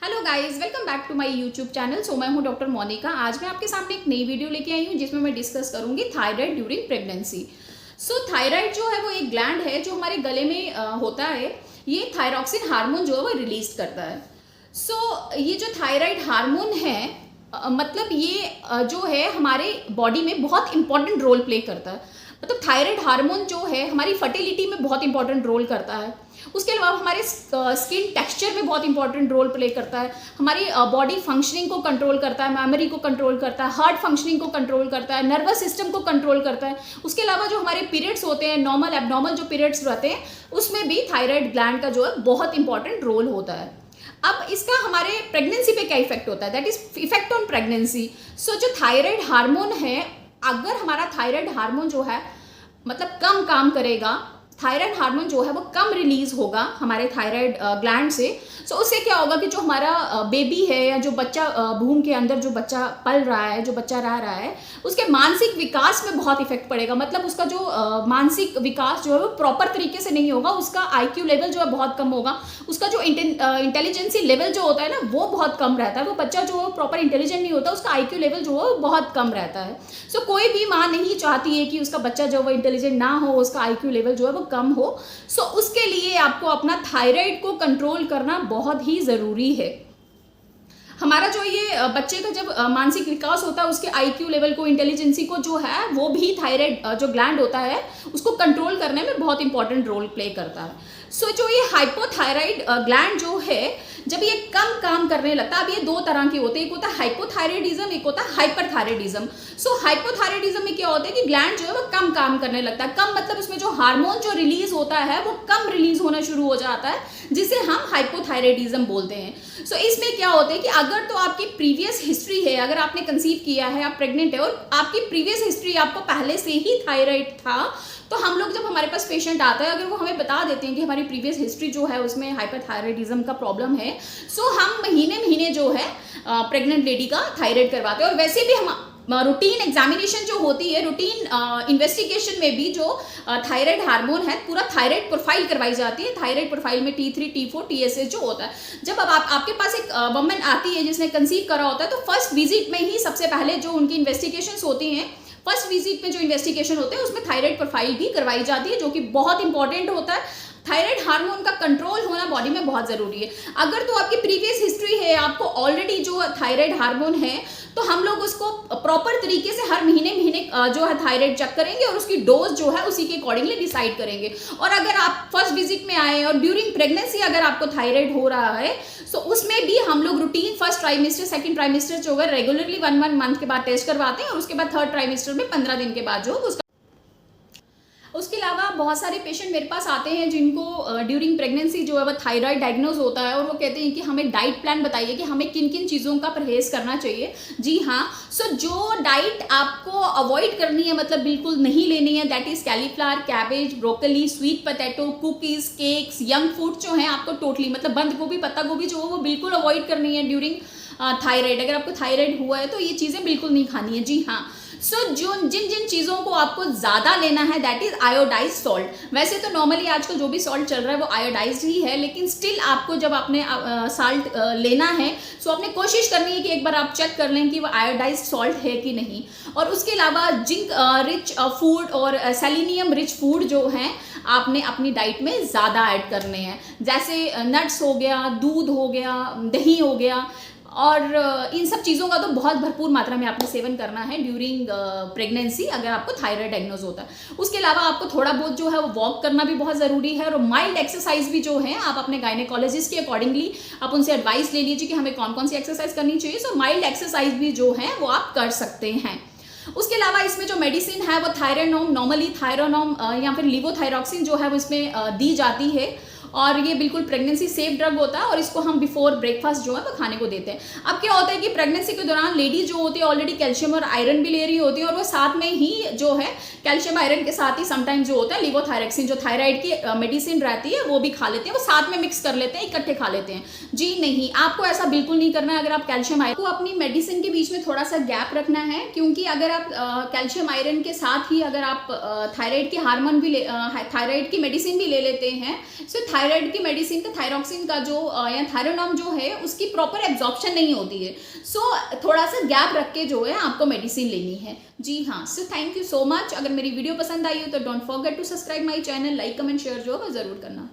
Hello guys, welcome back to my YouTube channel. मैं हूं doctor Monika. आज मैं आपके सामने एक नई वीडियो लेके आई हूं जिसमें मैं डिस्कस करूंगी थायराइड ड्यूरिंग प्रेगनेंसी। थायराइड जो है वो एक ग्लैंड है जो हमारे गले में होता है। ये थायरॉक्सिन हार्मोन जो है वो रिलीज करता है। ये जो थायराइड हार्मोन है मतलब ये जो है हमारे बॉडी में बहुत इंपॉर्टेंट रोल प्ले करता है। मतलब थायराइड हार्मोन जो है हमारी फर्टिलिटी में बहुत इंपॉर्टेंट रोल करता है। उसके अलावा हमारे स्किन टेक्सचर में बहुत इंपॉर्टेंट रोल प्ले करता है। हमारी बॉडी फंक्शनिंग को कंट्रोल करता है, मेमोरी को कंट्रोल करता है, हार्ट फंक्शनिंग को कंट्रोल करता है, नर्वस सिस्टम को कंट्रोल करता है। उसके अलावा जो हमारे पीरियड्स होते हैं, नॉर्मल एबनॉर्मल जो पीरियड्स रहते हैं, उसमें भी थायराइड ग्लैंड का जो है बहुत इंपॉर्टेंट रोल होता है। अब इसका हमारे प्रेगनेंसी पे क्या इफेक्ट होता है, that is effect on pregnancy. जो थायराइड हार्मोन है, अगर हमारा थायराइड हार्मोन जो है मतलब कम काम करेगा, थायराइड हार्मोन जो है वो कम रिलीज होगा हमारे थायराइड ग्लैंड से। उससे क्या होगा कि जो हमारा बेबी है या जो बच्चा भूम के अंदर जो बच्चा पल रहा है, जो बच्चा रह रहा है, उसके मानसिक विकास में बहुत इफेक्ट पड़ेगा। मतलब उसका जो मानसिक विकास जो है वो प्रॉपर तरीके से नहीं होगा, उसका आईक्यू लेवल जो है बहुत कम होगा, उसका जो इंटेलिजेंसी लेवल जो होता है ना वो बहुत कम रहता है। वो बच्चा जो है प्रॉपर इंटेलिजेंट नहीं होता, उसका आईक्यू लेवल जो है वो बहुत कम रहता है। कोई भी माँ नहीं चाहती है कि उसका बच्चा जो है वो इंटेलिजेंट ना हो, उसका आईक्यू लेवल जो है वो कम हो। उसके लिए आपको अपना थायराइड को कंट्रोल करना बहुत ही जरूरी है। हमारा जो ये बच्चे का जब मानसिक विकास होता है, उसके आईक्यू लेवल को, इंटेलिजेंसी को जो है वो भी थायराइड जो ग्लैंड होता है उसको कंट्रोल करने में बहुत इंपॉर्टेंट रोल प्ले करता है। जो ये हाइपोथायराइड ग्लैंड जो है जब ये कम काम करने लगता है, अब ये दो तरह के होते हैं, एक होता है हाइपोथायराइडिज्म, एक होता है हाइपरथायराइडिज्म। हाइपोथायराइडिज्म में क्या होता है कि ग्लैंड जो है वो कम काम करने लगता है। कम मतलब उसमें जो हार्मोन जो रिलीज होता है वो कम रिलीज होना शुरू हो जाता है, जिसे हम हाइपोथायराइडिज्म बोलते हैं। इसमें क्या होता है कि अगर तो आपकी प्रीवियस हिस्ट्री है, अगर आपने कंसीव किया है, आप प्रेग्नेंट है और आपकी प्रीवियस हिस्ट्री आपको पहले से ही थायराइड था, तो हम लोग जब हमारे पास पेशेंट आता है, अगर वो हमें बता देते हैं कि हमारी प्रीवियस हिस्ट्री जो है उसमें हाइपरथायराइडिज्म का प्रॉब्लम है, हम महीने महीने जो है प्रेग्नेंट लेडी का थायराइड करवाते हैं। और वैसे भी हम रूटीन एग्जामिनेशन जो होती है, रूटीन इन्वेस्टिगेशन में भी जो थायराइड हार्मोन है, पूरा थायराइड प्रोफाइल करवाई जाती है। थायराइड प्रोफाइल में T3, T4, TSH जो होता है। जब अब आपके पास एक वुमन आती है जिसने कंसीव करा होता है, तो फर्स्ट विजिट में ही सबसे पहले जो उनकी इन्वेस्टिगेशंस होती हैं, फर्स्ट विजिट में जो इन्वेस्टिगेशन होते हैं उसमें थायराइड प्रोफाइल भी करवाई जाती है, जो कि बहुत इंपॉर्टेंट होता है। थायराइड हार्मोन का कंट्रोल होना बॉडी में बहुत जरूरी है। अगर तो आपकी प्रीवियस हिस्ट्री है, आपको ऑलरेडी जो थायराइड हार्मोन है, तो हम लोग उसको प्रॉपर तरीके से हर महीने महीने जो है थायराइड चेक करेंगे और उसकी डोज जो है उसी के अकॉर्डिंगली डिसाइड करेंगे। और अगर आप फर्स्ट विजिट में आए और ड्यूरिंग प्रेगनेंसी अगर आपको थायराइड हो रहा है, उसमें भी हम लोग routine first trimester, second trimester जो है रेगुलरली 1 मंथ के बाद टेस्ट करवाते हैं, और उसके बाद थर्ड ट्राइमेस्टर में 15 दिन के बाद जो उसका। उसके अलावा बहुत सारे पेशेंट मेरे पास आते हैं जिनको ड्यूरिंग प्रेगनेंसी जो है वो थायराइड डायग्नोज होता है, और वो कहते हैं कि हमें डाइट प्लान बताइए कि हमें किन किन चीज़ों का परहेज करना चाहिए। जी हाँ, जो डाइट आपको अवॉइड करनी है, मतलब बिल्कुल नहीं लेनी है, that is cauliflower, cabbage, broccoli, sweet potato, cookies, cakes, young food जो है आपको टोटली, मतलब बंद गोभी, पत्ता गोभी जो है वो बिल्कुल अवॉइड करनी है ड्यूरिंग थायराइड। अगर आपको थायराइड हुआ है तो ये चीज़ें बिल्कुल नहीं खानी है। जी हाँ, जिन जिन चीज़ों को आपको ज़्यादा लेना है, दैट इज आयोडाइज सॉल्ट। वैसे तो नॉर्मली आजकल जो भी सॉल्ट चल रहा है वो आयोडाइज ही है, लेकिन स्टिल आपको जब आपने सॉल्ट लेना है, आपने कोशिश करनी है कि एक बार आप चेक कर लें कि वो आयोडाइज सॉल्ट है कि नहीं। और उसके अलावा जिंक रिच फूड और सेलिनियम रिच फूड जो हैं आपने अपनी डाइट में ज़्यादा ऐड करने हैं, जैसे नट्स हो गया, दूध हो गया, दही हो गया, और इन सब चीज़ों का तो बहुत भरपूर मात्रा में आपने सेवन करना है ड्यूरिंग प्रेगनेंसी, अगर आपको थायराइड डायग्नोज होता है। उसके अलावा आपको थोड़ा बहुत जो है वो वॉक करना भी बहुत ज़रूरी है, और माइल्ड एक्सरसाइज भी जो है आप अपने गायनेकोलॉजिस्ट के अकॉर्डिंगली आप उनसे एडवाइस ले लीजिए कि हमें कौन कौन सी एक्सरसाइज करनी चाहिए। माइल्ड एक्सरसाइज भी जो है वो आप कर सकते हैं। उसके अलावा इसमें जो मेडिसिन है वो थायरानोम, नॉर्मली थायरानोम या फिर लिवोथायरॉक्सिन जो है वो इसमें दी जाती है, और ये बिल्कुल प्रेगनेंसी सेफ ड्रग होता है, और इसको हम बिफोर ब्रेकफास्ट जो है वो खाने को देते हैं। अब क्या होता है कि प्रेगनेंसी के दौरान लेडी जो होती है ऑलरेडी कैल्शियम और आयरन भी ले रही होती है, और वो साथ में ही जो है कैल्शियम आयरन के साथ ही समटाइम्स जो होता है लिवोथायरॉक्सिन जो थायराइड की मेडिसिन रहती है वो भी खा लेते हैं, वो साथ में मिक्स कर लेते हैं, इकट्ठे खा लेते हैं। जी नहीं, आपको ऐसा बिल्कुल नहीं करना है। अगर आप कैल्शियम आयरन को अपनी मेडिसिन के बीच में थोड़ा सा गैप रखना है, क्योंकि अगर आप कैल्शियम आयरन के साथ ही अगर आप थायराइड की हार्मोन भी थायराइड की मेडिसिन भी ले लेते हैं, थायराइड की मेडिसिन का थायरॉक्सिन का जो या थायरोनॉम जो है उसकी प्रॉपर एब्जॉर्प्शन नहीं होती है। सो थोड़ा सा गैप रख के जो है आपको मेडिसिन लेनी है। जी हाँ, so thank you so much. अगर मेरी वीडियो पसंद आई हो तो don't forget to subscribe my channel, like comment share जो है जरूर करना।